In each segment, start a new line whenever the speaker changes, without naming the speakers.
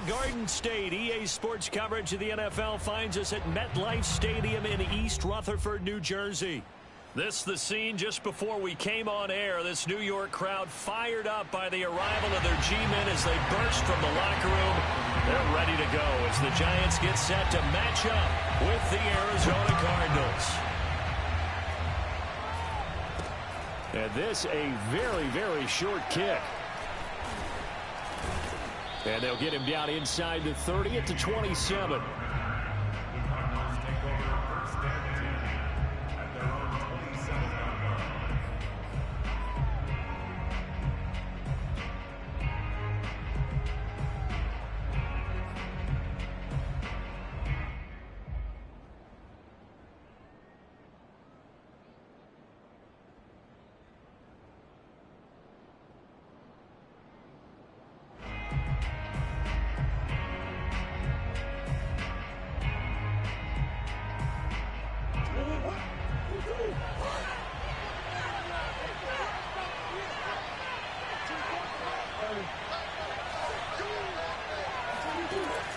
Garden State. EA Sports coverage of the NFL finds us at MetLife Stadium in East Rutherford, New Jersey. This the scene just before we came on air. This New York crowd fired up by the arrival of their G-men as they burst from the locker room. They're ready to go as the Giants get set to match up with the Arizona Cardinals. And this a very, very short kick. And they'll get him down inside the 30 at the 27.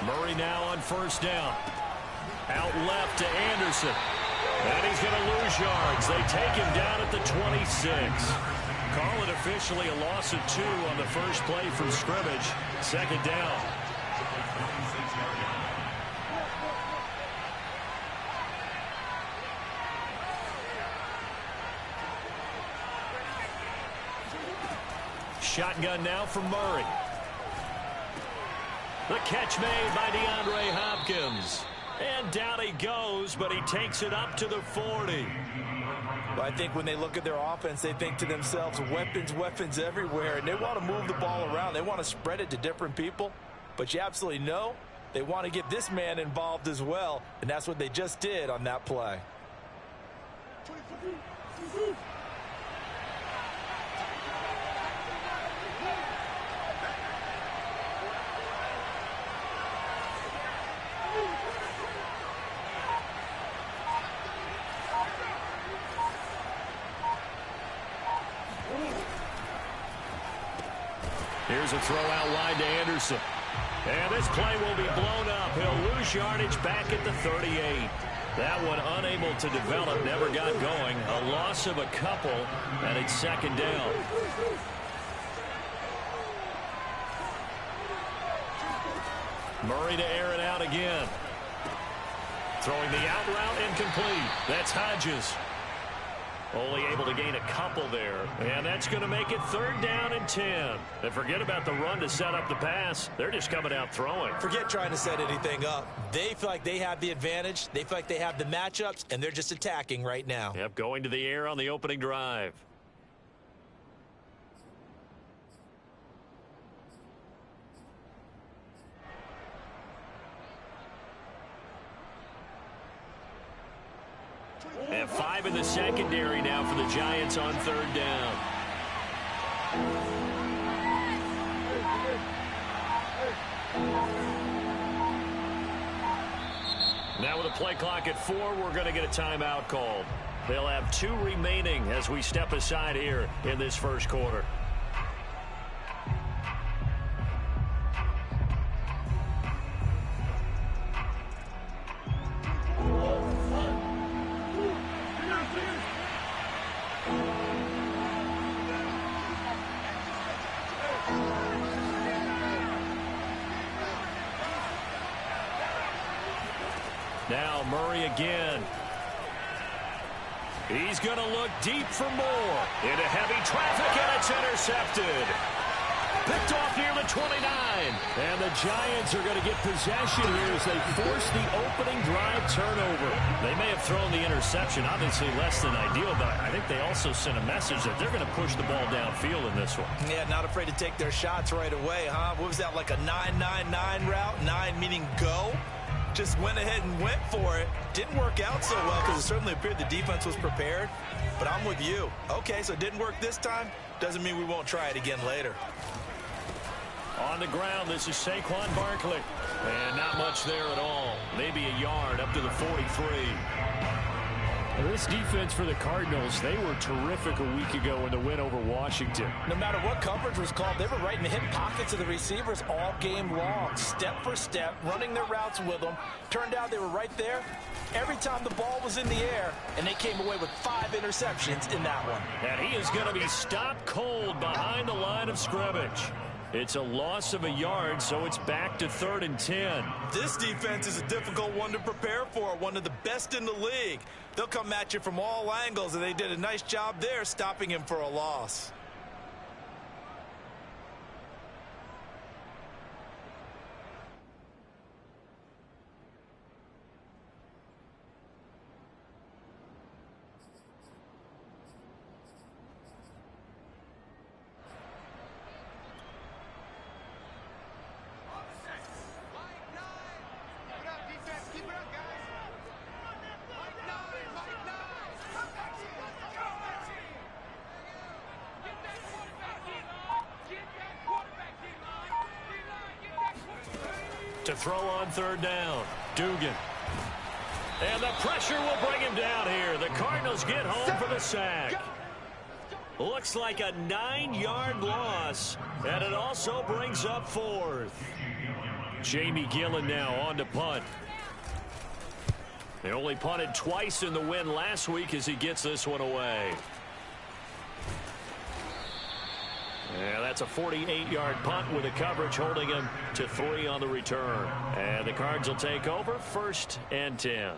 Murray now on first down. Out left to Anderson. And he's going to lose yards. They take him down at the 26. Call it officially a loss of 2 on the first play from scrimmage. Second down. Shotgun now from Murray. The catch made by DeAndre Hopkins. And down he goes, but he takes it up to the 40.
Well, I think when they look at their offense, they think to themselves, weapons, weapons everywhere. And they want to move the ball around. They want to spread it to different people. But you absolutely know they want to get this man involved as well. And that's what they just did on that play.
Here's a throw out wide to Anderson. And this play will be blown up. He'll lose yardage back at the 38. That one unable to develop, never got going. A loss of a couple, and it's second down. Murray to air it out again. Throwing the out route incomplete. That's Hodges. Only able to gain a couple there. And that's going to make it third down and 10. And forget about the run to set up the pass. They're just coming out throwing.
Forget trying to set anything up. They feel like they have the advantage. They feel like they have the matchups, and they're just attacking right now.
Yep, going to the air on the opening drive. And 5 in the secondary now for the Giants on third down. Now with a play clock at 4, we're going to get a timeout called. They'll have 2 remaining as we step aside here in this first quarter. Now Murray again. He's going to look deep for more. Into heavy traffic, and it's intercepted. Picked off near the 29. And the Giants are going to get possession here as they force the opening drive turnover. They may have thrown the interception, obviously less than ideal, but I think they also sent a message that they're going to push the ball downfield in this one.
Yeah, not afraid to take their shots right away, huh? What was that, like a 9-9-9 route? 9 meaning go? Just went ahead and went for it. Didn't work out so well because it certainly appeared the defense was prepared. But I'm with you. Okay, so it didn't work this time. Doesn't mean we won't try it again later.
On the ground, this is Saquon Barkley. And not much there at all. Maybe a yard up to the 43. Well, this defense for the Cardinals, they were terrific a week ago in the win over Washington.
No matter what coverage was called, they were right in the hip pockets of the receivers all game long, step for step, running their routes with them. Turned out they were right there every time the ball was in the air, and they came away with 5 interceptions in that one.
And he is going to be stopped cold behind the line of scrimmage. It's a loss of a yard, so it's back to 3rd and 10.
This defense is a difficult one to prepare for, one of the best in the league. They'll come at you from all angles, and they did a nice job there stopping him for a loss.
To throw on 3rd down, Dugan. And the pressure will bring him down here. The Cardinals get home for the sack. Looks like a 9-yard loss, and it also brings up 4th. Jamie Gillen now on to punt. They only punted twice in the win last week as he gets this one away. And that's a 48-yard punt with a coverage holding him to 3 on the return. And the Cards will take over 1st and 10.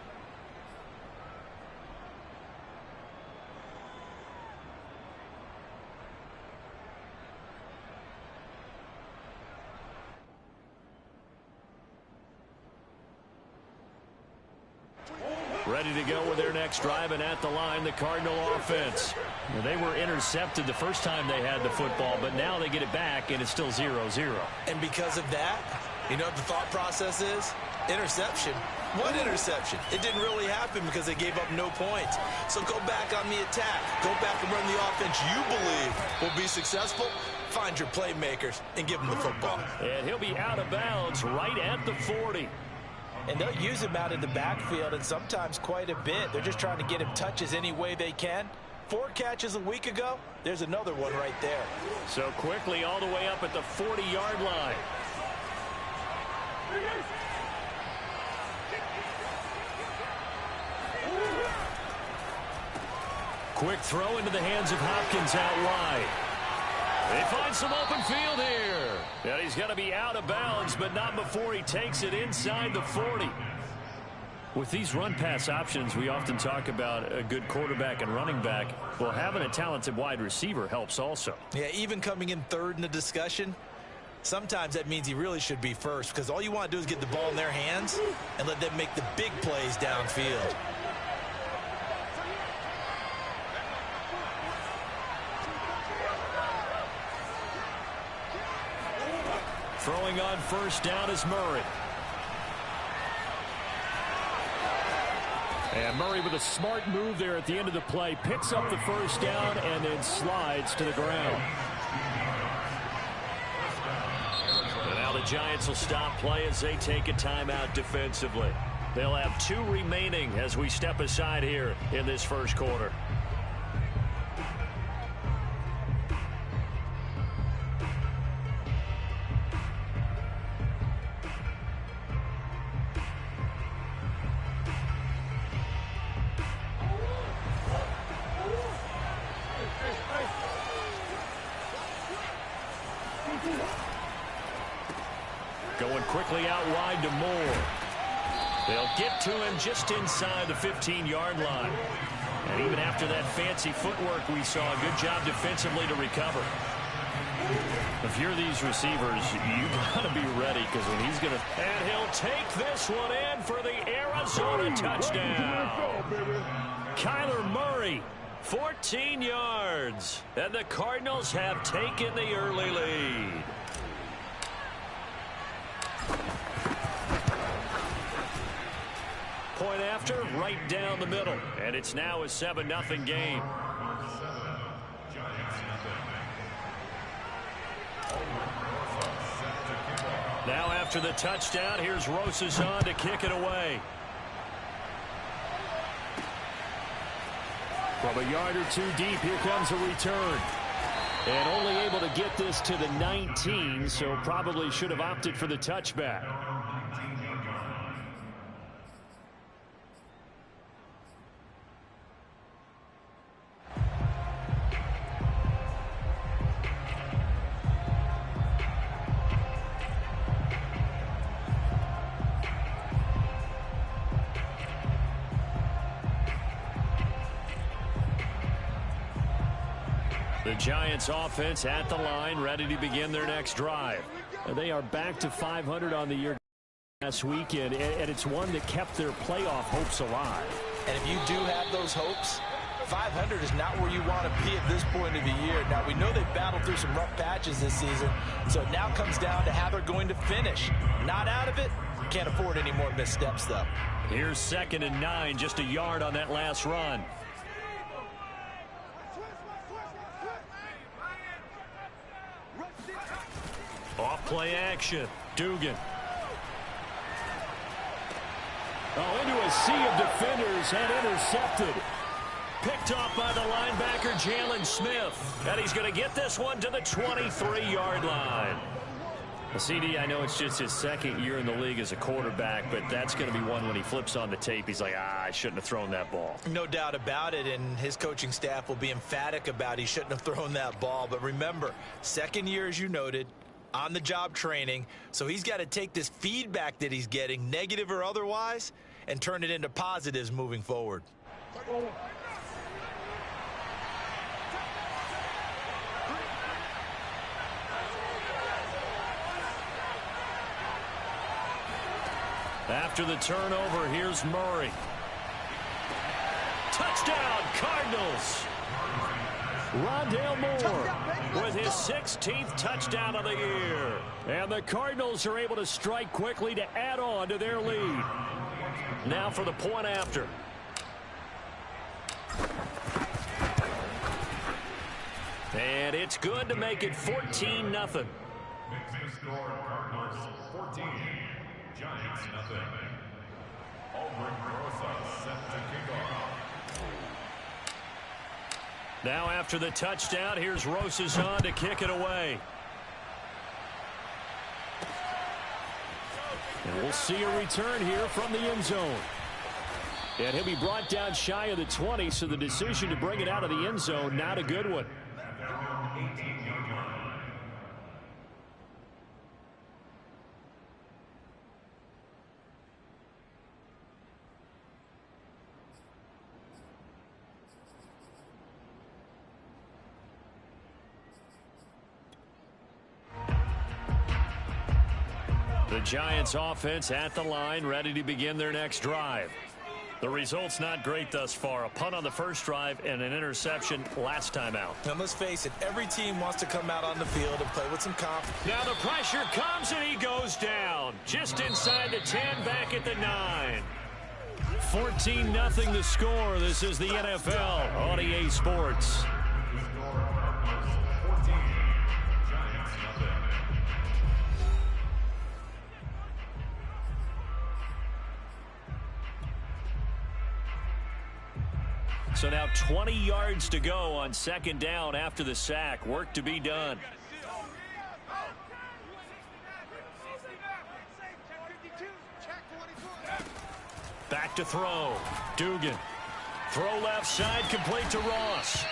Ready to go with their next drive, and at the line, the Cardinal offense. Well, they were intercepted the first time they had the football, but now they get it back, and it's still 0-0.
And because of that, you know what the thought process is? Interception. What interception? It didn't really happen because they gave up no points. So go back on the attack. Go back and run the offense you believe will be successful. Find your playmakers and give them the football.
And he'll be out of bounds right at the 40.
And they'll use him out in the backfield, and sometimes quite a bit. They're just trying to get him touches any way they can. 4 catches a week ago. There's another one right there.
So quickly all the way up at the 40-yard line. Quick throw into the hands of Hopkins out wide. They find some open field here. And he's going to be out of bounds, but not before he takes it inside the 40. With these run-pass options, we often talk about a good quarterback and running back. Well, having a talented wide receiver helps also.
Yeah, even coming in 3rd in the discussion, sometimes that means he really should be first, because all you want to do is get the ball in their hands and let them make the big plays downfield.
Throwing on 1st down is Murray. And Murray with a smart move there at the end of the play. Picks up the 1st down and then slides to the ground. And now the Giants will stop play as they take a timeout defensively. They'll have 2 remaining as we step aside here in this 1st quarter. Going quickly out wide to Moore. They'll get to him just inside the 15-yard line. And even after that fancy footwork, we saw a good job defensively to recover. If you're these receivers, you got to be ready, because when he's going to... And he'll take this one in for the Arizona touchdown. Kyler Murray, 14 yards. And the Cardinals have taken the early lead. Point after, right down the middle. And it's now a 7-0 game. Now after the touchdown, here's Rosas on to kick it away. From a yard or two deep, here comes a return. And only able to get this to the 19, so probably should have opted for the touchback. The Giants offense at the line, ready to begin their next drive. They are back to 500 on the year last weekend, and it's one that kept their playoff hopes alive.
And if you do have those hopes, 500 is not where you want to be at this point of the year. Now, we know they've battled through some rough patches this season, so it now comes down to how they're going to finish. Not out of it. Can't afford any more missteps, though.
Here's 2nd and 9, just a yard on that last run. Off play action. Dugan. Oh, into a sea of defenders and intercepted. Picked off by the linebacker, Jalen Smith. And he's going to get this one to the 23-yard line. Well, CD, I know it's just his 2nd year in the league as a quarterback, but that's going to be one when he flips on the tape. He's like, I shouldn't have thrown that ball.
No doubt about it, and his coaching staff will be emphatic about he shouldn't have thrown that ball. But remember, 2nd year, as you noted, on-the-job training, so he's got to take this feedback that he's getting, negative or otherwise, and turn it into positives moving forward.
After the turnover, here's Murray. Touchdown, Cardinals. Rondale Moore with his 16th touchdown of the year. And the Cardinals are able to strike quickly to add on to their lead. Now for the point after. And it's good to make it 14-0.
Mixing score, Cardinals 14, Giants nothing. Aldrin Rosa set to kick off.
Now after the touchdown, here's Rosas on to kick it away. And we'll see a return here from the end zone. And he'll be brought down shy of the 20, so the decision to bring it out of the end zone, not a good one. The Giants offense at the line, ready to begin their next drive. The result's not great thus far. A punt on the first drive and an interception last time out.
And let's face it, every team wants to come out on the field and play with some confidence.
Now the pressure comes and he goes down. Just inside the 10, back at the 9. 14-0 the score. This is the NFL on EA Sports. So now 20 yards to go on 2nd down after the sack. Work to be done. Back to throw. Dugan. Throw left side, complete to Ross.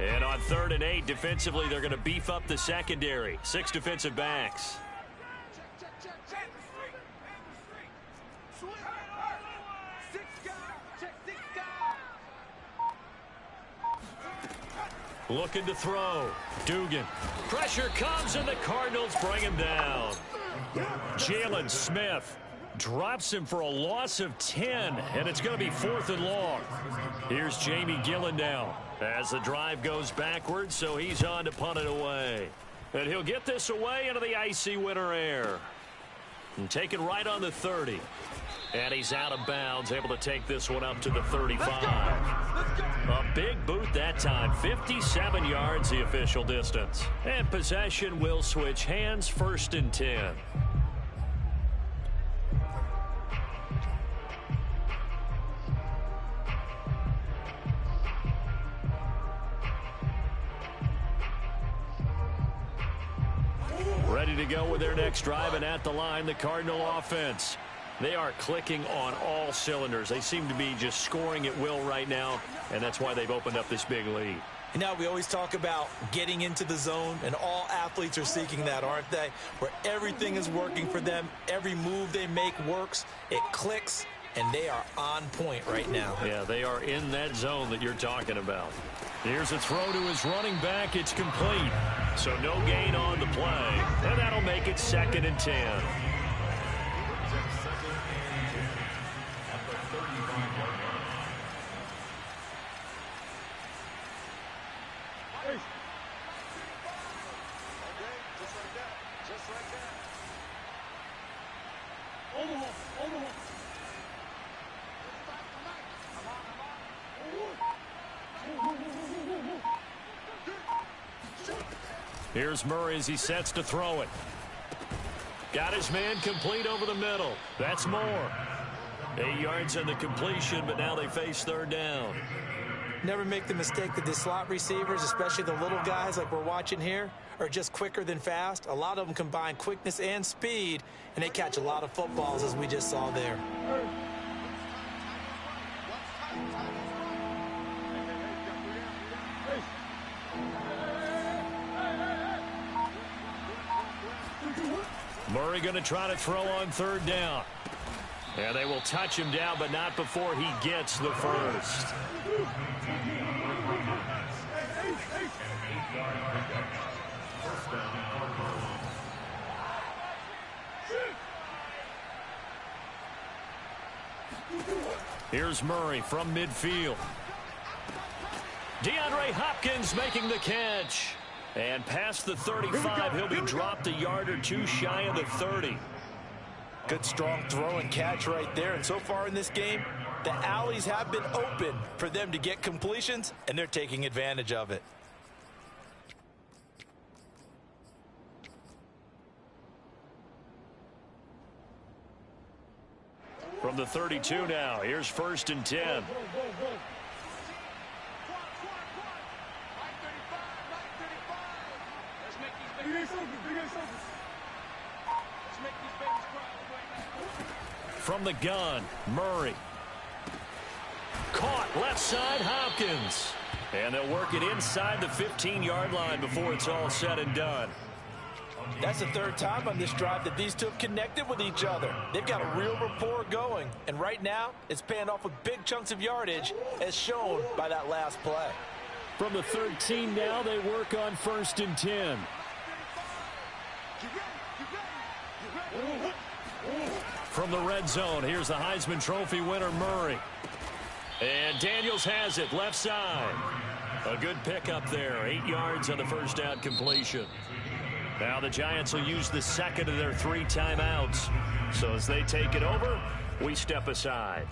And on 3rd and 8, defensively, they're going to beef up the secondary. 6 defensive backs. Looking to throw. Dugan. Pressure comes, and the Cardinals bring him down. Jalen Smith drops him for a loss of 10, and it's going to be 4th and long. Here's Jamie Gillen now as the drive goes backwards, so he's on to punt it away. And he'll get this away into the icy winter air. And taken right on the 30. And he's out of bounds, able to take this one up to the 35. A big boot that time, 57 yards the official distance. And possession will switch hands, 1st and 10. Ready to go with their next drive, and at the line, the Cardinal offense. They are clicking on all cylinders. They seem to be just scoring at will right now, and that's why they've opened up this big lead.
And now we always talk about getting into the zone, and all athletes are seeking that, aren't they? Where everything is working for them, every move they make works, it clicks, and they are on point right now.
Yeah, they are in that zone that you're talking about. Here's a throw to his running back. It's complete. So no gain on the play, and that'll make it 2nd and 10. Here's Murray as he sets to throw it. Got his man complete over the middle. That's more. 8 yards on the completion, but now they face 3rd down.
Never make the mistake that the slot receivers, especially the little guys like we're watching here, are just quicker than fast. A lot of them combine quickness and speed, and they catch a lot of footballs, as we just saw there.
Murray going to try to throw on 3rd down. And they will touch him down, but not before he gets the first. Here's Murray from midfield. DeAndre Hopkins making the catch. And past the 35, he'll be dropped a yard or two shy of the 30.
Good strong throw and catch right there. And so far in this game, the alleys have been open for them to get completions, and they're taking advantage of it.
From the 32 now, here's 1st and 10. From the gun, Murray. Caught left side, Hopkins. And they'll work it inside the 15-yard line before it's all said and done.
That's the 3rd time on this drive that these two have connected with each other. They've got a real rapport going. And right now, it's paying off with big chunks of yardage, as shown by that last play.
From the 13 now, they work on 1st and 10. From the red zone, here's the Heisman Trophy winner, Murray. And Daniels has it, left side. A good pickup there, 8 yards on the 1st down completion. Now the Giants will use the 2nd of their 3 timeouts. So as they take it over, we step aside.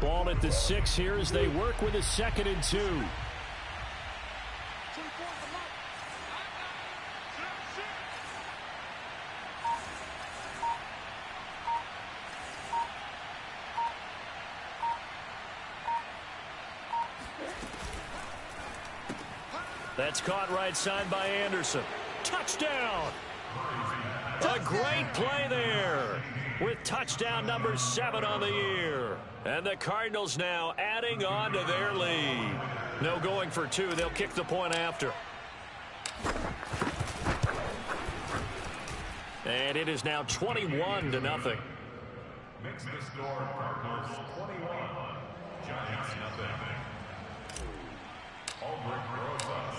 Ball at the 6 here as they work with a 2nd and 2. That's caught right side by Anderson. Touchdown! A great play there with touchdown number 7 on the year. And the Cardinals now adding on to their lead. No going for 2. They'll kick the point after. And it is now 21-0.
Makes the score Cardinals 21, Giants nothing.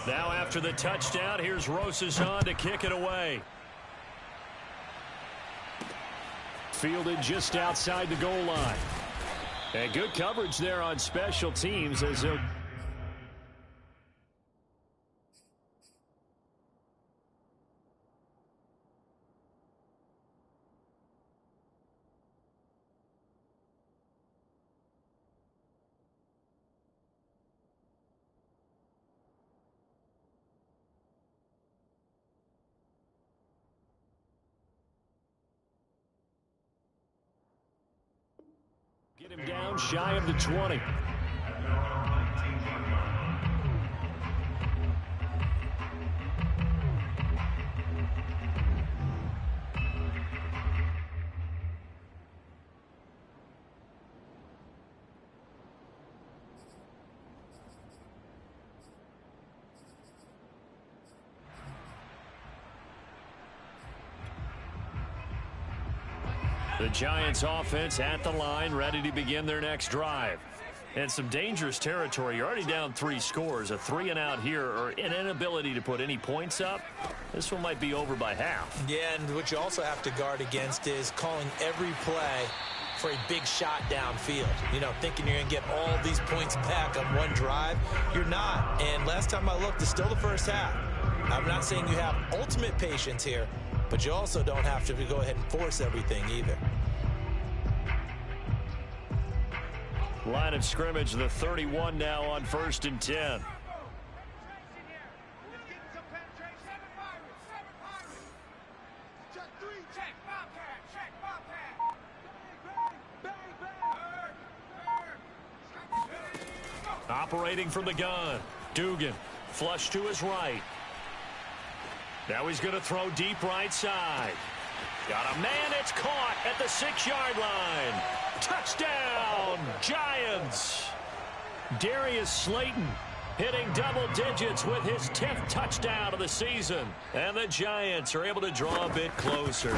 Now after the touchdown, here's Rosas on to kick it away. Fielded just outside the goal line. And good coverage there on special teams as they'll... Get him down shy of the 20. The Giants offense at the line, ready to begin their next drive. And some dangerous territory. You're already down 3 scores. A 3-and-out here, or an inability to put any points up. This one might be over by half.
Yeah, and what you also have to guard against is calling every play for a big shot downfield. You know, thinking you're going to get all these points back on one drive. You're not. And last time I looked, it's still the first half. I'm not saying you have ultimate patience here, but you also don't have to go ahead and force everything either.
Line of scrimmage, the 31 now on 1st and 10. Operating from the gun. Dugan, flush to his right. Now he's going to throw deep right side. Got a man, it's caught at the 6-yard line. Touchdown, Giants. Darius Slayton hitting double digits with his 10th touchdown of the season. And the Giants are able to draw a bit closer.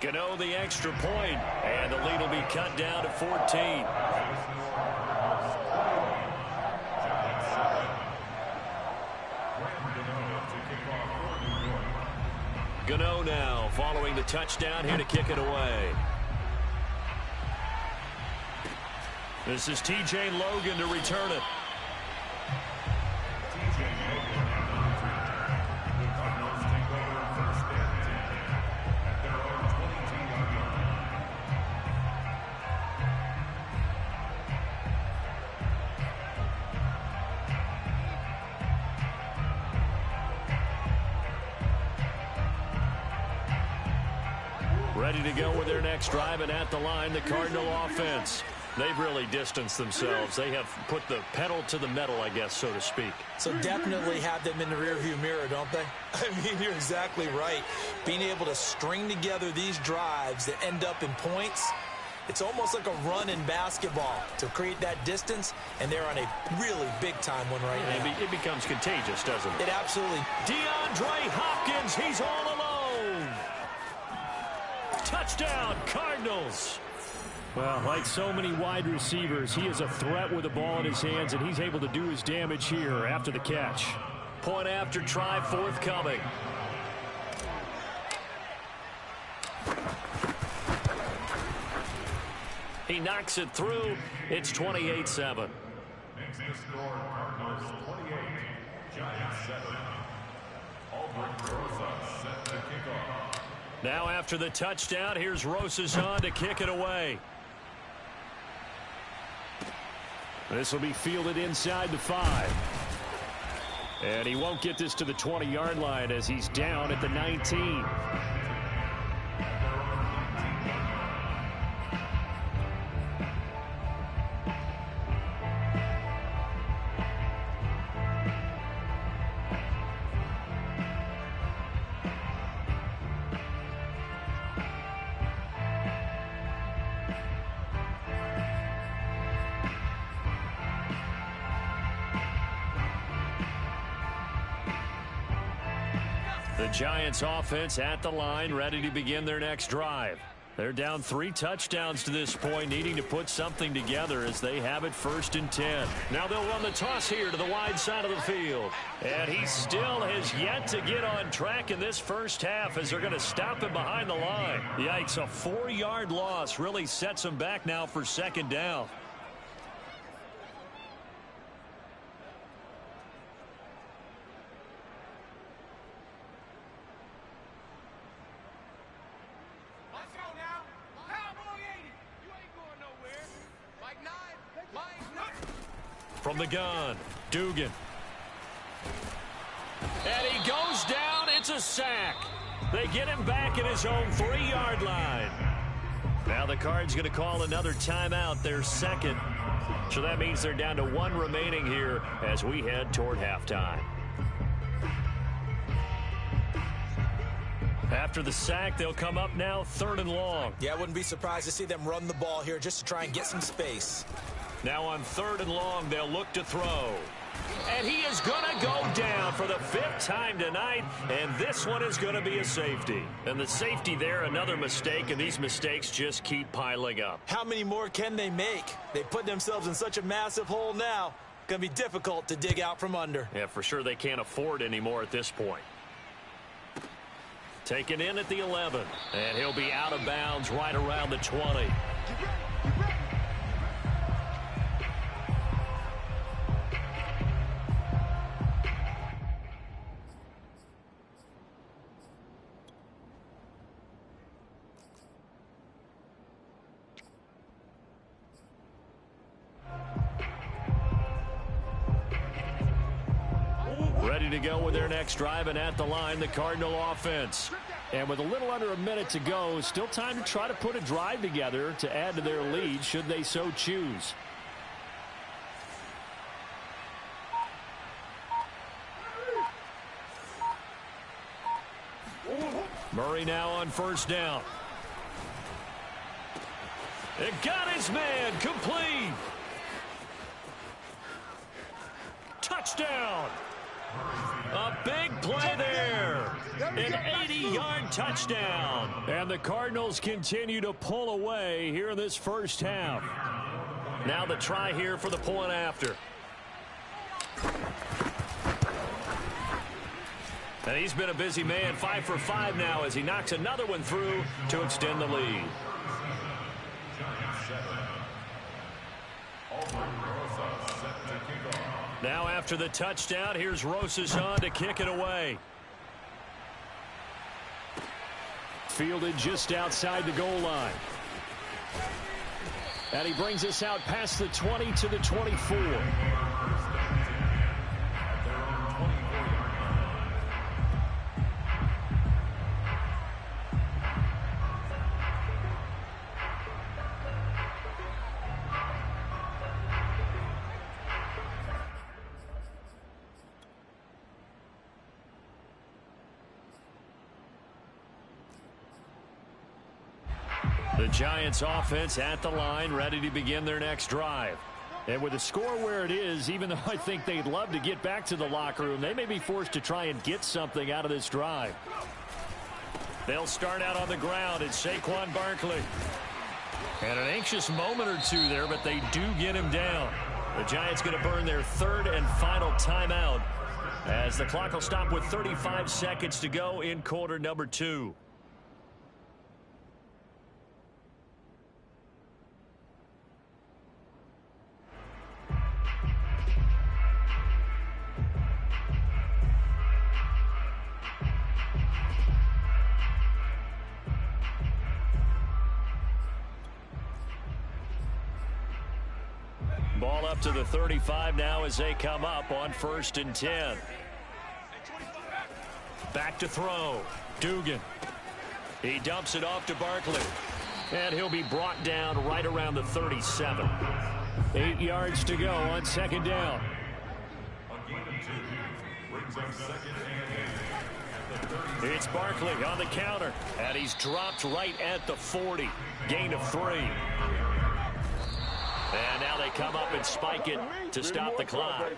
Gano the extra point, and the lead will be cut down to 14. Gano now following the touchdown here to kick it away. This is T.J. Logan to return it. Ready to go with their next drive, and at the line, the Cardinal offense. They've really distanced themselves. They have put the pedal to the metal, I guess, so to speak.
So definitely have them in the rearview mirror, don't they? I mean, you're exactly right. Being able to string together these drives that end up in points, it's almost like a run in basketball to create that distance, and they're on a really big-time one right now.
It becomes contagious, doesn't it?
It absolutely.
DeAndre Hopkins, he's all alone. Touchdown, Cardinals. Well, like so many wide receivers, he is a threat with the ball in his hands, and he's able to do his damage here after the catch. Point after try forthcoming. He knocks it through. It's 28-7.
Makes the score Cardinals 28, Giants 7. Albert Rosa set to kick off.
Now after the touchdown, here's Rosas on to kick it away. This will be fielded inside the 5. And he won't get this to the 20-yard line as he's down at the 19. The Giants offense at the line, ready to begin their next drive. They're down 3 touchdowns to this point, needing to put something together as they have it 1st and 10. Now they'll run the toss here to the wide side of the field. And he still has yet to get on track in this first half as they're going to stop him behind the line. Yikes, a 4-yard loss really sets him back now for 2nd down. From the gun, Dugan. And he goes down. It's a sack. They get him back at his own 3-yard line. Now the Cards going to call another timeout, their 2nd. So that means they're down to 1 remaining here as we head toward halftime. After the sack, they'll come up now 3rd and long.
Yeah, I wouldn't be surprised to see them run the ball here just to try and get some space.
Now on 3rd and long, they'll look to throw. And he is going to go down for the 5th time tonight, and this one is going to be a safety. And the safety there, another mistake, and these mistakes just keep piling up.
How many more can they make? They put themselves in such a massive hole now. Going to be difficult to dig out from under.
Yeah, for sure they can't afford any more at this point. Taken in at the 11, and he'll be out of bounds right around the 20. Ready to go with their next drive, and at the line, the Cardinal offense. And with a little under a minute to go, still time to try to put a drive together to add to their lead should they so choose. Murray now on 1st down. It got his man complete. Touchdown. A big play there. An 80-yard touchdown. And the Cardinals continue to pull away here in this first half. Now the try here for the point after. And he's been a busy man, 5 for 5 now as he knocks another one through to extend the lead. Now after the touchdown, here's Rosas on to kick it away. Fielded just outside the goal line. And he brings us out past the 20 to the 24. The Giants offense at the line, ready to begin their next drive. And with the score where it is, even though I think they'd love to get back to the locker room, they may be forced to try and get something out of this drive. They'll start out on the ground. It's Saquon Barkley. And an anxious moment or two there, but they do get him down. The Giants going to burn their 3rd and final timeout as the clock will stop with 35 seconds to go in quarter number 2. Ball up to the 35 now as they come up on 1st and 10. Back to throw. Dugan. He dumps it off to Barkley. And he'll be brought down right around the 37. 8 yards to go on 2nd down. It's Barkley on the counter. And he's dropped right at the 40. Gain of 3. And now they come up and spike it to stop the clock.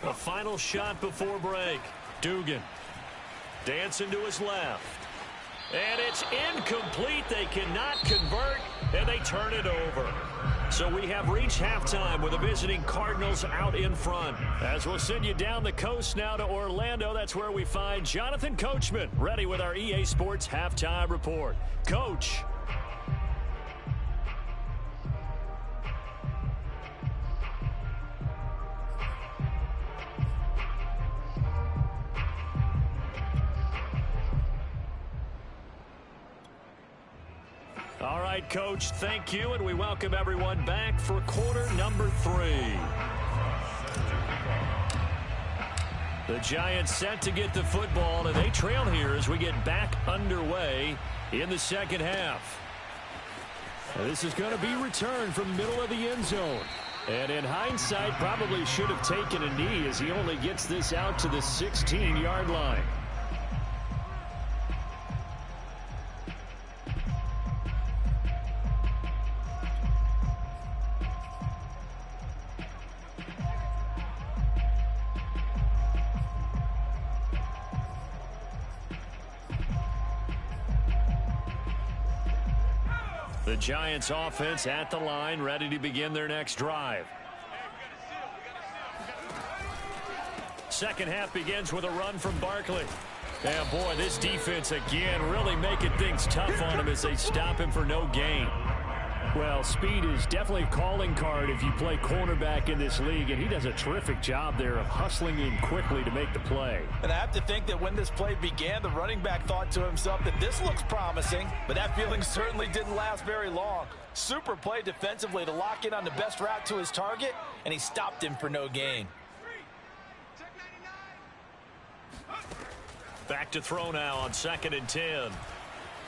A final shot before break. Dugan dancing to his left. And it's incomplete. They cannot convert, and they turn it over. So we have reached halftime with the visiting Cardinals out in front. As we'll send you down the coast now to Orlando, that's where we find Jonathan Coachman ready with our EA Sports halftime report. Coach. All right, Coach, thank you, and we welcome everyone back for quarter number 3. The Giants set to get the football, and they trail here as we get back underway in the second half. Now, this is going to be returned from the middle of the end zone. And in hindsight, probably should have taken a knee as he only gets this out to the 16-yard line. The Giants offense at the line, ready to begin their next drive. Second half begins with a run from Barkley. And boy, this defense again really making things tough on him as they stop him for no gain. Well, speed is definitely a calling card if you play cornerback in this league, and he does a terrific job there of hustling in quickly to make the play.
And I have to think that when this play began, the running back thought to himself that this looks promising, but that feeling certainly didn't last very long. Super play defensively to lock in on the best route to his target, and he stopped him for no gain.
Back to throw now on 2nd and 10.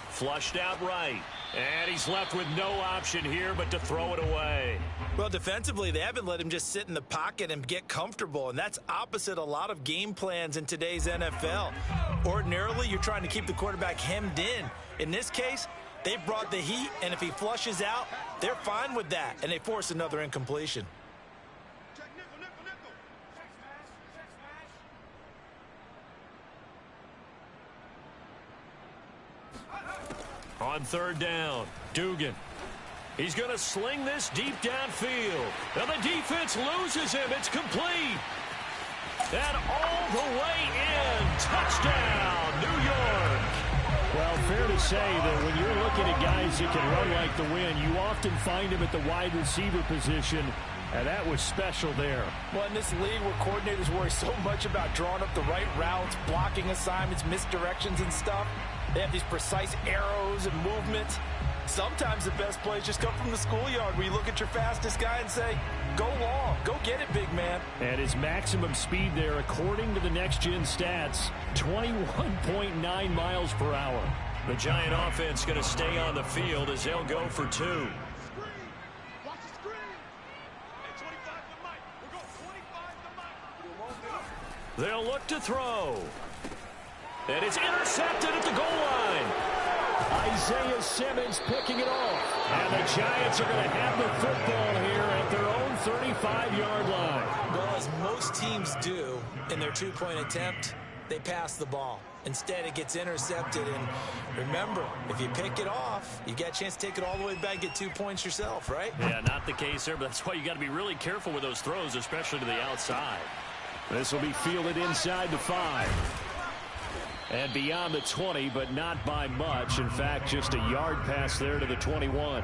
Flushed out right. And he's left with no option here but to throw it away.
Well, defensively, they haven't let him just sit in the pocket and get comfortable, and that's opposite a lot of game plans in today's NFL. Ordinarily, you're trying to keep the quarterback hemmed in. In this case, they've brought the heat, and if he flushes out, they're fine with that, and they force another incompletion.
On 3rd down, Dugan. He's going to sling this deep downfield. Now the defense loses him. It's complete. And all the way in. Touchdown, New York. Well, fair to say that when you're looking at guys that can run like the wind, you often find them at the wide receiver position, and that was special there.
Well, in this league where coordinators worry so much about drawing up the right routes, blocking assignments, misdirections and stuff, they have these precise arrows and movements. Sometimes the best plays just come from the schoolyard where you look at your fastest guy and say, go long, go get it, big man.
And his maximum speed there, according to the next-gen stats, 21.9 miles per hour. The Giant offense going to stay on the field as they'll go for 2. They'll look to throw. And it's intercepted at the goal line. Isaiah Simmons picking it off. And the Giants are going to have the football here at their own 35-yard line.
Well, as most teams do in their two-point attempt, they pass the ball. Instead, it gets intercepted. And remember, if you pick it off, you got a chance to take it all the way back, get 2 points yourself, right?
Yeah, not the case there, but that's why you got to be really careful with those throws, especially to the outside. This will be fielded inside the 5. And beyond the 20, but not by much. In fact, just a yard pass there to the 21.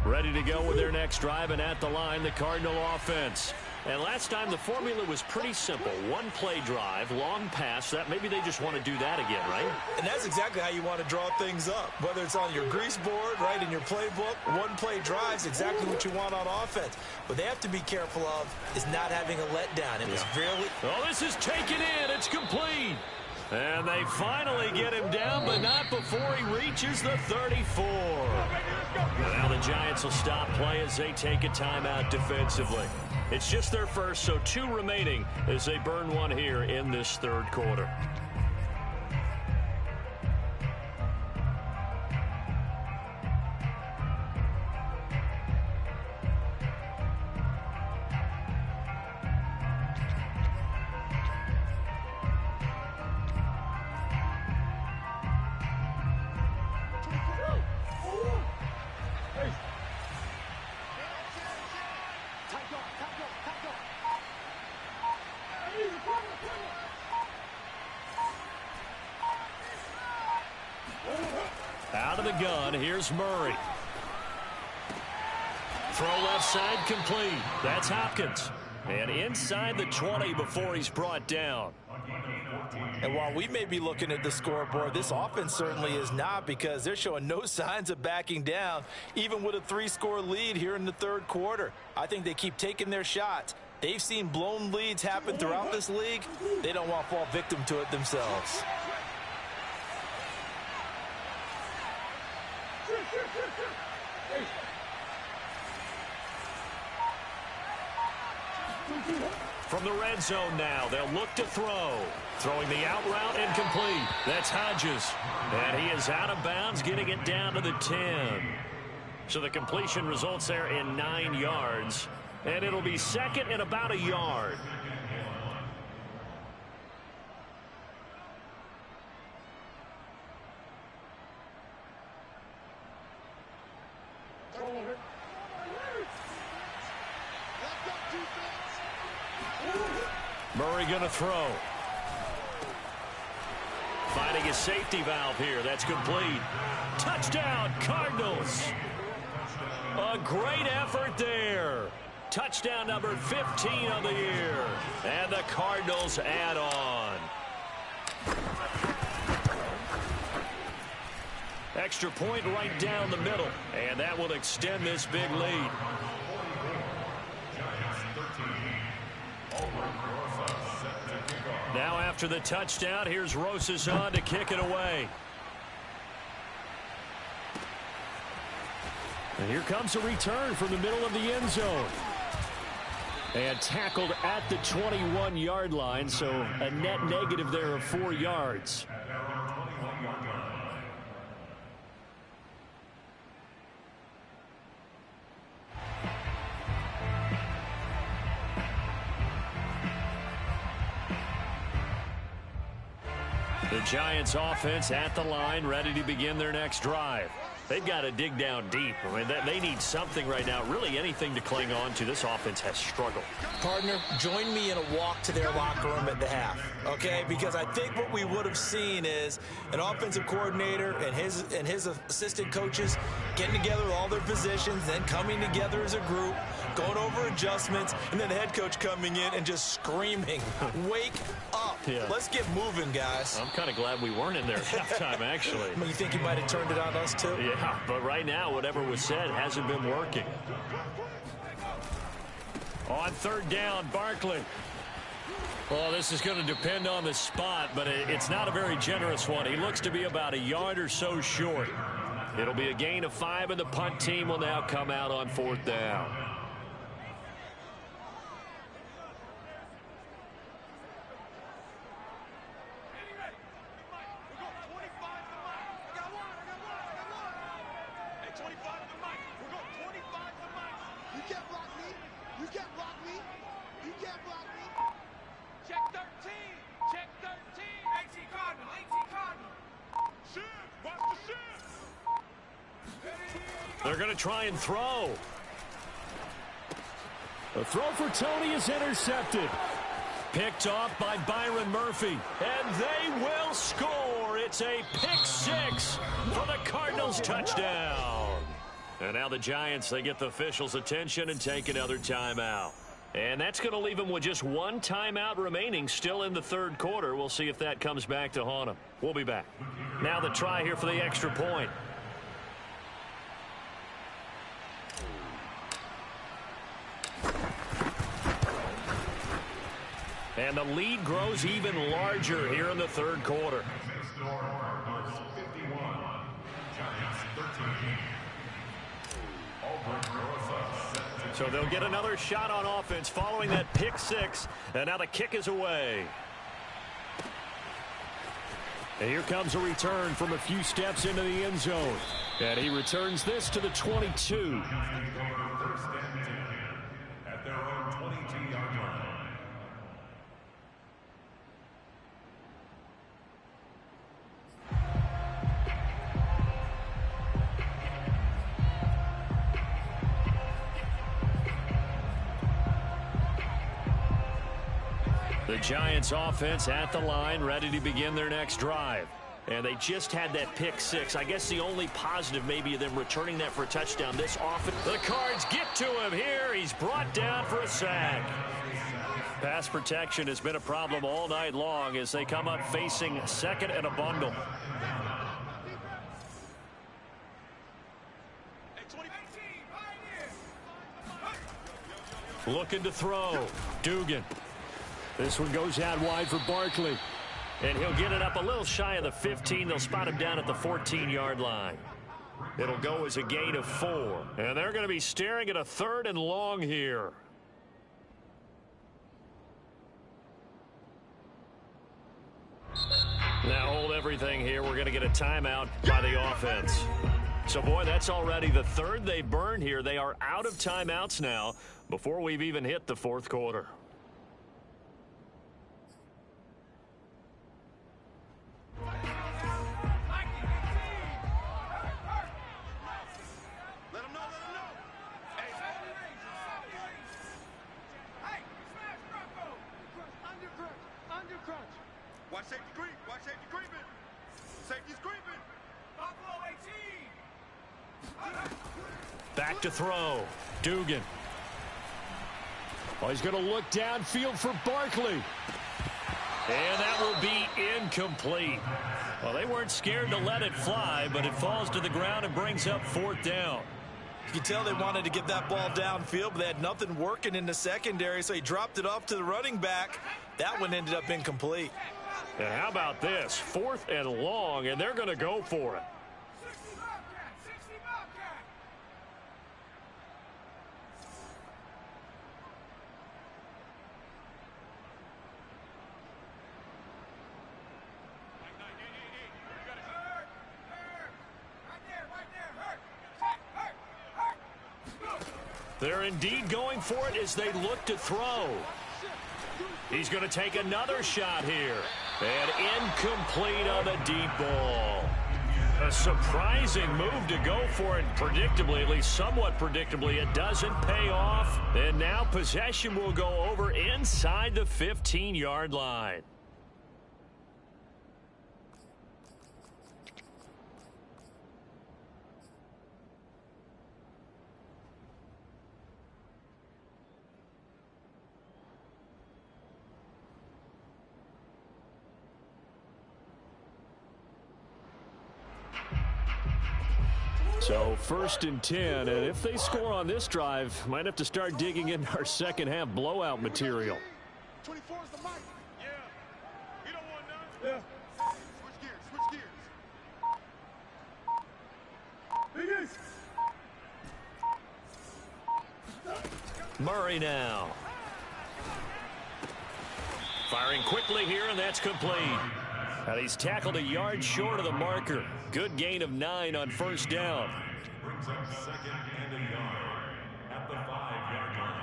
Ready to go with their next drive, and at the line, the Cardinal offense. And last time the formula was pretty simple. One play drive, long pass. That maybe they just want to do that again, right?
And that's exactly how you want to draw things up. Whether it's on your grease board, right, in your playbook, one play drive is exactly what you want on offense. What they have to be careful of is not having a letdown. It was really...
Oh, this is taken in. It's complete. And they finally get him down, but not before he reaches the 34. Now the Giants will stop play as they take a timeout defensively. It's just their first, so 2 remaining as they burn one here in this third quarter. Out of the gun, here's Murray. Throw left side complete. That's Hopkins. And inside the 20 before he's brought down.
And while we may be looking at the scoreboard, this offense certainly is not, because they're showing no signs of backing down, even with a 3-score lead here in the third quarter. I think they keep taking their shots. They've seen blown leads happen throughout this league. They don't want to fall victim to it themselves.
From the red zone now, they'll look to throw. Throwing the out route and complete. That's Hodges. And he is out of bounds, getting it down to the 10. So the completion results there in 9 yards. And it'll be second and about a yard. Murray going to throw. Finding a safety valve here. That's complete. Touchdown, Cardinals. A great effort there. Touchdown number 15 of the year. And the Cardinals add on. Extra point right down the middle. And that will extend this big lead. Now after the touchdown, here's Rosas on to kick it away. And here comes a return from the middle of the end zone. And tackled at the 21-yard line, so a net negative there of 4 yards. The Giants offense at the line, ready to begin their next drive. They've got to dig down deep. I mean, they need something right now, really anything to cling on to. This offense has struggled.
Partner, join me in a walk to their locker room at the half, okay? Because I think what we would have seen is an offensive coordinator and his assistant coaches getting together with all their positions, then coming together as a group, going over adjustments, and then the head coach coming in and just screaming, wake up. Yeah. Let's get moving, guys.
I'm kind of glad we weren't in there at halftime, actually.
You think he might have turned it on us, too?
Yeah, but right now, whatever was said hasn't been working. On third down, Barkley. Well, this is going to depend on the spot, but it's not a very generous one. He looks to be about a yard or so short. It'll be a gain of 5, and the punt team will now come out on fourth down. They're going to try and throw. The throw for Tony is intercepted. Picked off by Byron Murphy. And they will score. It's a pick 6 for the Cardinals touchdown. And now the Giants, they get the officials' attention and take another timeout. And that's going to leave him with just one timeout remaining still in the third quarter. We'll see if that comes back to haunt him. We'll be back. Now the try here for the extra point. And the lead grows even larger here in the third quarter. So they'll get another shot on offense following that pick six. And now the kick is away. And here comes a return from a few steps into the end zone. And he returns this to the 22.
At their own 22-yard line.
The Giants offense at the line, ready to begin their next drive. And they just had that pick six. I guess the only positive maybe of them returning that for a touchdown this often. The Cards get to him here. He's brought down for a sack. Pass protection has been a problem all night long as they come up facing second and a bundle. Looking to throw. Dugan. This one goes out wide for Barkley. And he'll get it up a little shy of the 15. They'll spot him down at the 14-yard line. It'll go as a gain of 4. And they're going to be staring at a third and long here. Now hold everything here. We're going to get a timeout by the offense. So, boy, that's already the third they burned here. They are out of timeouts now before we've even hit the fourth quarter.
Watch safety creep. Watch safety creeping. Safety's creeping. Buffalo 18.
Back to throw. Dugan. Oh, he's going to look downfield for Barkley. And that will be incomplete. Well, they weren't scared to let it fly, but it falls to the ground and brings up fourth down.
You can tell they wanted to get that ball downfield, but they had nothing working in the secondary, so he dropped it off to the running back. That one ended up incomplete.
And how about this? Fourth and long, and they're going to go for it. They're indeed going for it as they look to throw. He's going to take another shot here. And incomplete on the deep ball. A surprising move to go for it predictably, at least somewhat predictably. It doesn't pay off. And now possession will go over inside the 15-yard line. So first and 10, and if they score on this drive, might have to start digging in our second half blowout material.
24 is the mic. Yeah. You don't want none? Yeah. Switch gears.
Murray now. Firing quickly here, and that's complete. And he's tackled a yard short of the marker. Good gain of 9 on first down.
Brings up second and a yard at the 5-yard line.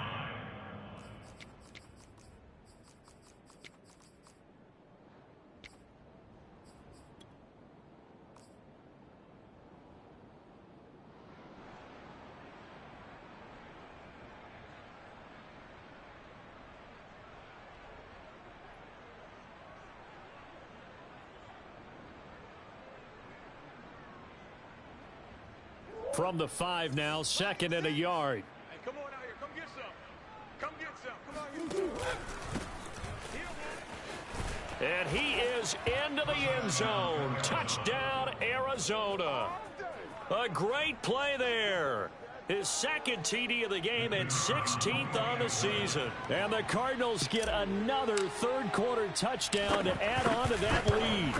From the 5 now, second and a yard.
Hey, come on out here. Come get some. Come get
And he is into the end zone. Touchdown, Arizona. A great play there. His second TD of the game and 16th on the season. And the Cardinals get another third-quarter touchdown to add on to that lead.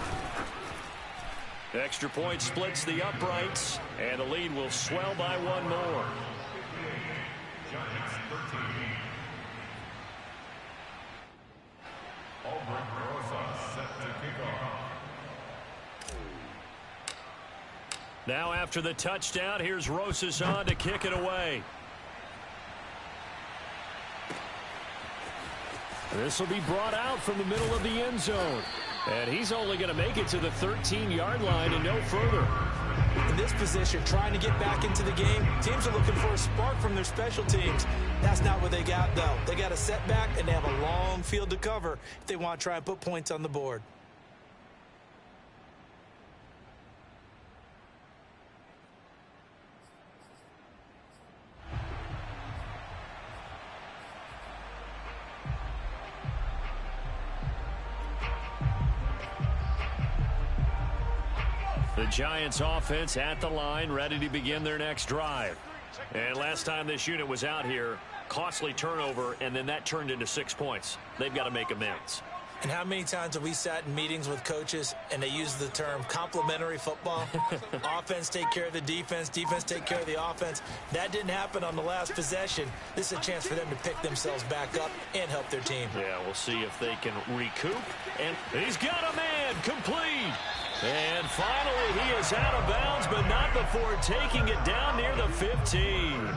Extra point splits the uprights, and the lead will swell by one more.
Giants 13. Albert Rosa set to kick off.
Now after the touchdown, here's Rosas on to kick it away. This will be brought out from the middle of the end zone. And he's only going to make it to the 13-yard line and no further.
In this position, trying to get back into the game, teams are looking for a spark from their special teams. That's not what they got, though. They got a setback, and they have a long field to cover if they want to try and put points on the board.
The Giants offense at the line, ready to begin their next drive. And last time this unit was out here, costly turnover, and then that turned into 6 points. They've got to make amends.
And how many times have we sat in meetings with coaches and they use the term complementary football? Offense take care of the defense, defense take care of the offense. That didn't happen on the last possession. This is a chance for them to pick themselves back up and help their team.
Yeah, we'll see if they can recoup. And he's got a man complete. And finally, he is out of bounds, but not before taking it down near the 15.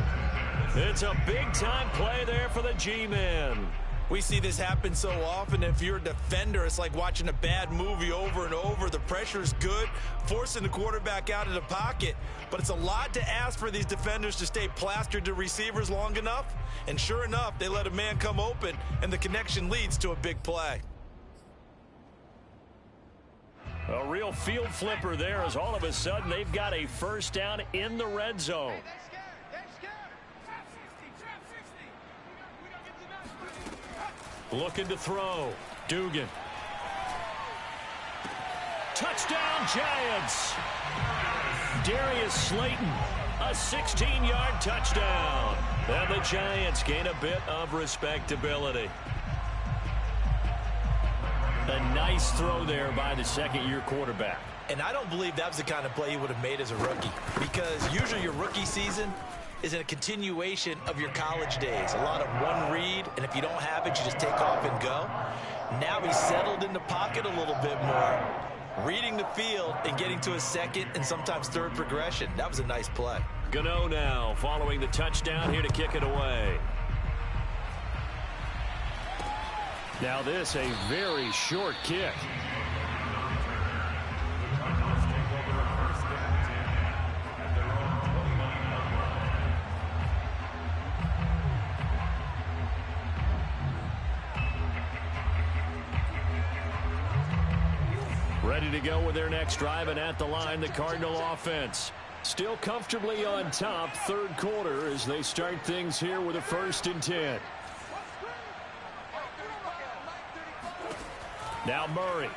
It's a big-time play there for the G-men.
We see this happen so often. If you're a defender, it's like watching a bad movie over and over. The pressure's good, forcing the quarterback out of the pocket. But it's a lot to ask for these defenders to stay plastered to receivers long enough. And sure enough, they let a man come open, and the connection leads to a big play.
A real field flipper there as all of a sudden they've got a first down in the red zone. Looking to throw. Dugan. Touchdown, Giants. Darius Slayton, a 16-yard touchdown. And the Giants gain a bit of respectability. A nice throw there by the second-year quarterback.
And I don't believe that was the kind of play he would have made as a rookie, because usually your rookie season is a continuation of your college days. A lot of one read, and if you don't have it, you just take off and go. Now he's settled in the pocket a little bit more, reading the field and getting to a second and sometimes third progression. That was a nice play.
Gano now following the touchdown here to kick it away. Now this a very short kick. Ready to go with their next drive, and at the line, the Cardinal offense. Still comfortably on top, third quarter, as they start things here with a 1st and 10. Now Murray.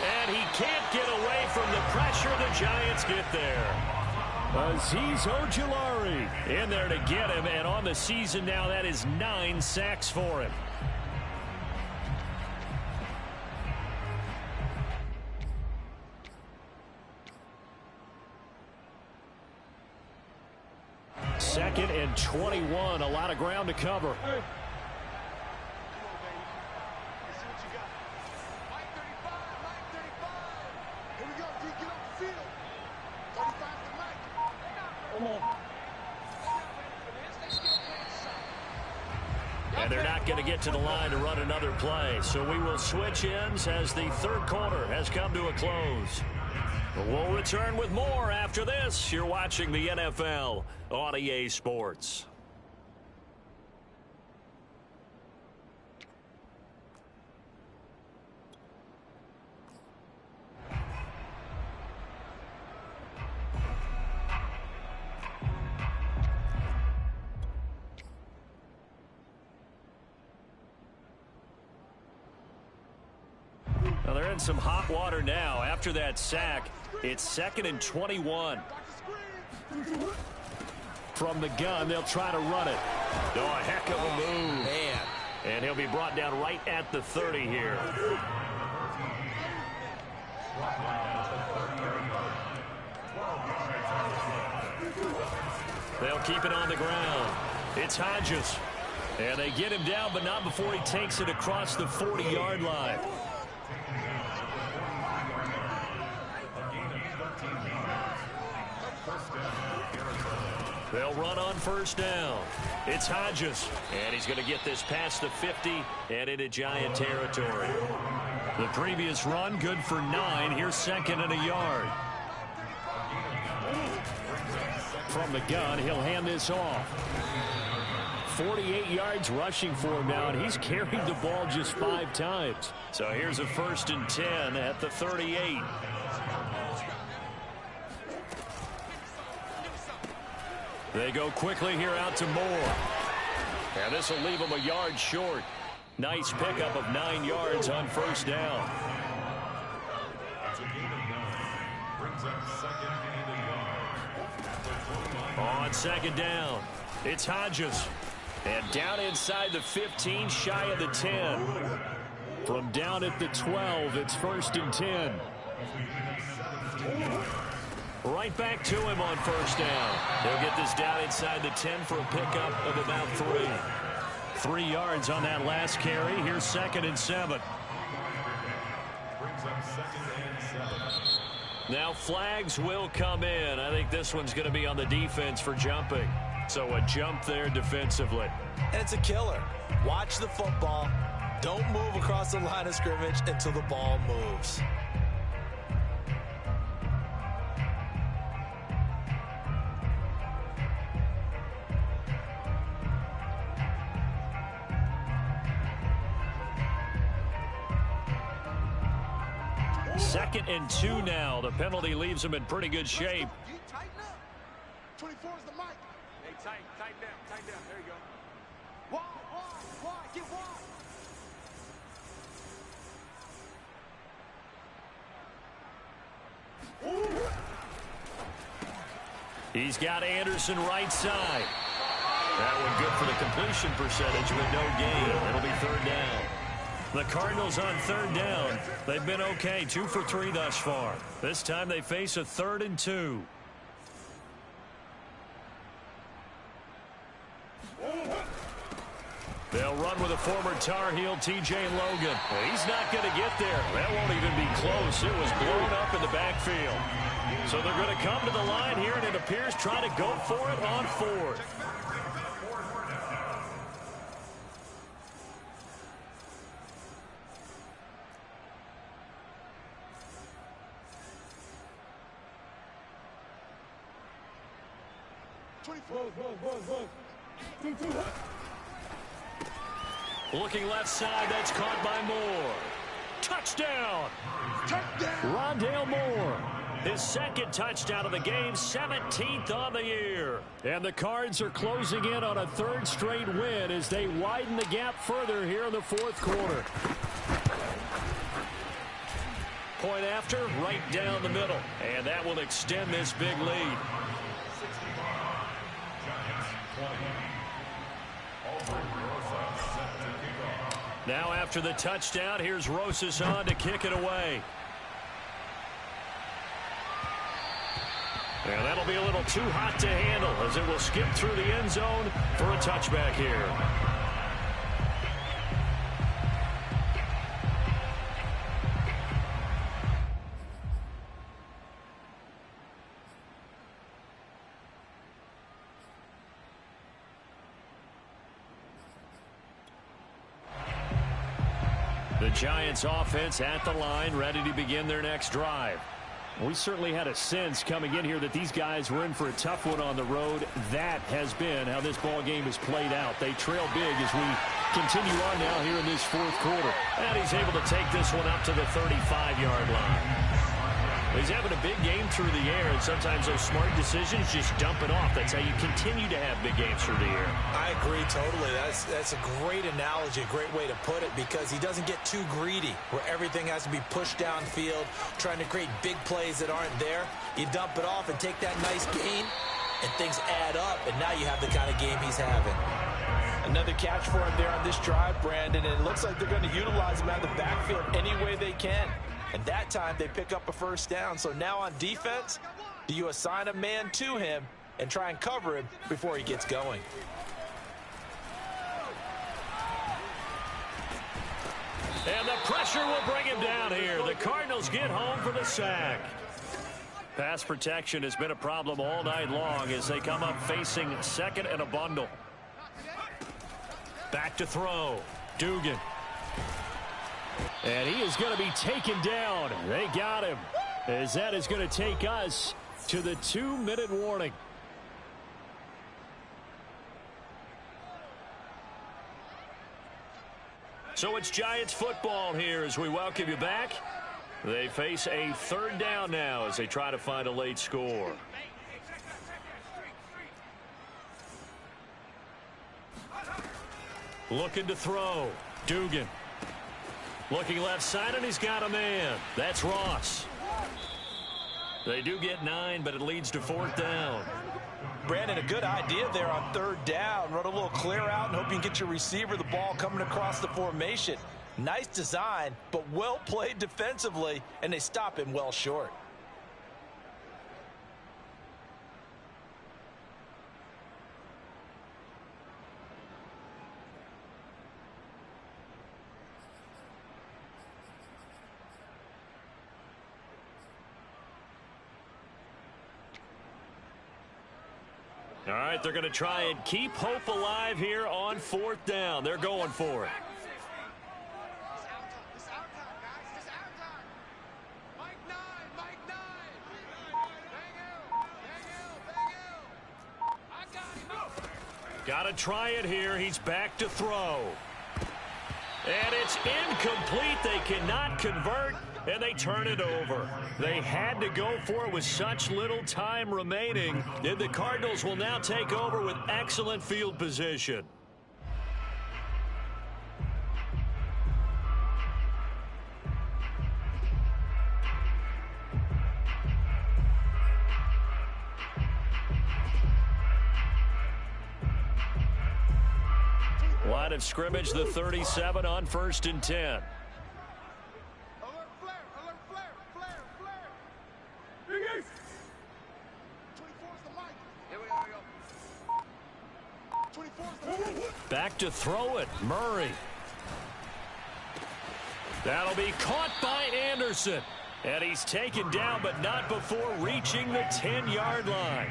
And he can't get away from the pressure. The Giants get there. Azeez Ojulari in there to get him, and on the season now, that is 9 sacks for him. Second and 21, a lot of ground to cover. And they're not going to get to the line to run another play. So we will switch ends as the third quarter has come to a close. We'll return with more after this. You're watching the NFL on EA Sports. in some hot water now. After that sack, it's 2nd and 21. From the gun, they'll try to run it. Oh, a heck of a move.
Man.
And he'll be brought down right at the 30 here. They'll keep it on the ground. It's Hodges. And they get him down, but not before he takes it across the 40-yard line. They'll run on first down. It's Hodges. And he's going to get this past the 50 and into Giant territory. The previous run, good for 9. Here's 2nd and a yard. From the gun, he'll hand this off. 48 yards rushing for him now, and he's carried the ball just 5 times. So here's a 1st and 10 at the 38. They go quickly here out to Moore. And this will leave him a yard short. Nice pickup of 9 yards on first down. On 2nd down, it's Hodges. And down inside the 15, shy of the 10. From down at the 12, it's 1st and 10. Right back to him on first down. They'll get this down inside the 10 for a pickup of about 3. 3 yards on that last carry. Here's 2nd and 7. Now flags will come in. I think this one's going to be on the defense for jumping. So a jump there defensively.
And it's a killer. Watch the football. Don't move across the line of scrimmage until the ball moves.
Second and 2 now. The penalty leaves them in pretty good shape.
You tighten up. 24 is the mic. Hey, tighten down. There you go. Wide, get wide.
He's got Anderson right side. That one good for the completion percentage, but no gain. It'll be 3rd down. The Cardinals on 3rd down. They've been okay, 2 for 3 thus far. This time they face a 3rd and 2. They'll run with a former Tar Heel, T.J. Logan. He's not going to get there. That won't even be close. It was blown up in the backfield. So they're going to come to the line here, and it appears trying to go for it on 4th. Looking left side, that's caught by Moore. Touchdown! Rondale Moore. His 2nd touchdown of the game, 17th on the year. And the Cards are closing in on a 3rd straight win as they widen the gap further here in the 4th quarter. Point after, right down the middle. And that will extend this big lead. Now after the touchdown, here's Rosas on to kick it away. And that'll be a little too hot to handle as it will skip through the end zone for a touchback here. The Giants offense at the line, ready to begin their next drive. We certainly had a sense coming in here that these guys were in for a tough one on the road. That has been how this ball game is played out. They trail big as we continue on now here in this 4th quarter. And he's able to take this one up to the 35-yard line. He's having a big game through the air, and sometimes those smart decisions just dump it off. That's how you continue to have big games through the air.
I agree totally. That's a great analogy, a great way to put it, because he doesn't get too greedy where everything has to be pushed downfield, trying to create big plays that aren't there. You dump it off and take that nice gain, and things add up, and now you have the kind of game he's having. Another catch for him there on this drive, Brandon, and it looks like they're going to utilize him out of the backfield any way they can. And that time they pick up a first down. So now on defense, do you assign a man to him and try and cover him before he gets going?
And the pressure will bring him down here. The Cardinals get home for the sack. Pass protection has been a problem all night long as they come up facing second and a bundle. Back to throw. Dugan. And he is going to be taken down. They got him. As that is going to take us to the 2-minute warning. So it's Giants football here as we welcome you back. They face a third down now as they try to find a late score. Looking to throw. Dugan. Looking left side, and he's got a man. That's Ross. They do get 9, but it leads to 4th down.
Brandon, a good idea there on 3rd down. Run a little clear out and hope you can get your receiver the ball coming across the formation. Nice design, but well played defensively, and they stop him well short.
All right, they're going to try and keep hope alive here on 4th down. They're going for it.
It's our time, guys. It's our time. Mike 9, Mike 9. Bang you. I got him.
Got to try it here. He's back to throw. And it's incomplete. They cannot convert, and they turn it over. They had to go for it with such little time remaining. And the Cardinals will now take over with excellent field position. Line of scrimmage, the 37 on 1st and 10.
Alert flare, alert flare, flare, flare. 24's the mic. Here we go. 24's the mic.
Back to throw it, Murray. That'll be caught by Anderson. And he's taken down, but not before reaching the 10-yard line.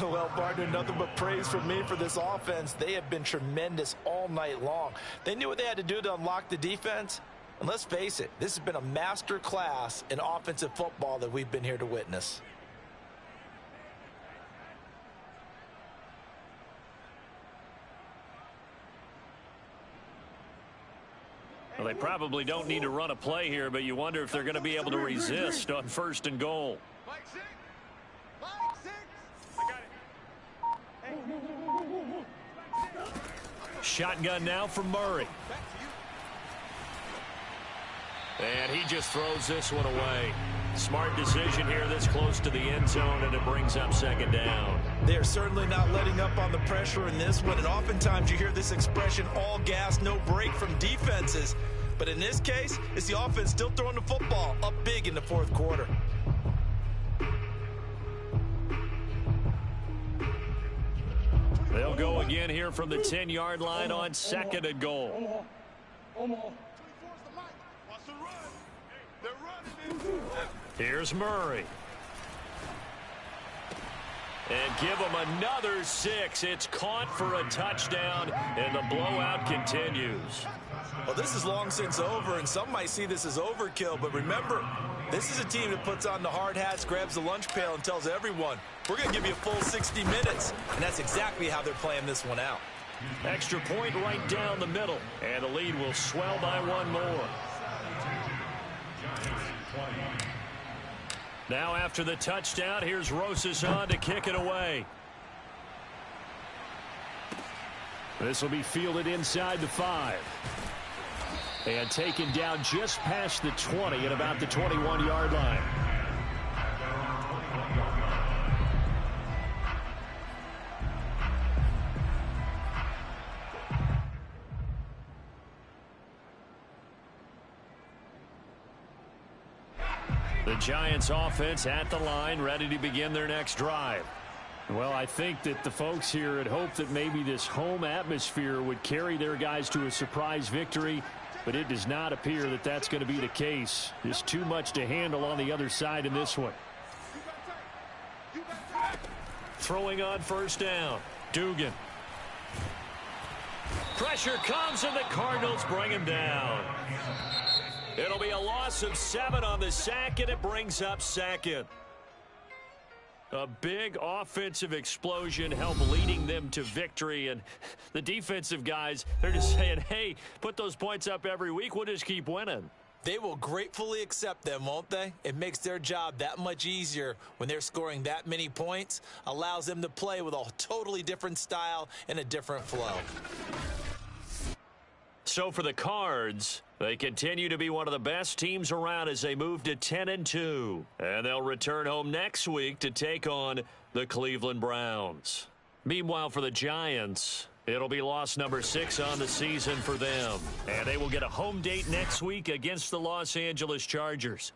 Well, partner, nothing but praise from me for this offense. They have been tremendous all night long. They knew what they had to do to unlock the defense. And let's face it, this has been a master class in offensive football that we've been here to witness.
Well, they probably don't need to run a play here, but you wonder if they're going to be able to resist on 1st and goal.
Mike 6. Mike 6. I got it.
Shotgun now for Murray. And he just throws this one away. Smart decision here this close to the end zone, and it brings up 2nd down.
They're certainly not letting up on the pressure in this one, and oftentimes you hear this expression, all gas, no break from defenses. But in this case, it's the offense still throwing the football up big in the 4th quarter.
They'll go again here from the 10-yard line on 2nd and goal.
24's the mic. Watch the run. They're running.
Here's Murray. And give him another 6. It's caught for a touchdown, and the blowout continues.
Well, this is long since over, and some might see this as overkill, but remember, this is a team that puts on the hard hats, grabs the lunch pail, and tells everyone, we're going to give you a full 60 minutes, and that's exactly how they're playing this one out.
Extra point right down the middle, and the lead will swell by 1 more. Now after the touchdown, here's Rosas on to kick it away. This will be fielded inside the 5. And taken down just past the 20 at about the 21-yard line. The Giants offense at the line, ready to begin their next drive. Well, I think that the folks here had hoped that maybe this home atmosphere would carry their guys to a surprise victory, but it does not appear that that's going to be the case. There's too much to handle on the other side in this one. Throwing on first down, Dugan. Pressure comes, and the Cardinals bring him down. It'll be a loss of 7 on the sack, and it brings up second. A big offensive explosion helped leading them to victory, and the defensive guys, they're just saying, hey, put those points up every week, we'll just keep winning.
They will gratefully accept them, won't they? It makes their job that much easier when they're scoring that many points, allows them to play with a totally different style and a different flow.
So for the Cards, they continue to be one of the best teams around as they move to 10-2. And they'll return home next week to take on the Cleveland Browns. Meanwhile, for the Giants, it'll be loss number 6 on the season for them. And they will get a home date next week against the Los Angeles Chargers.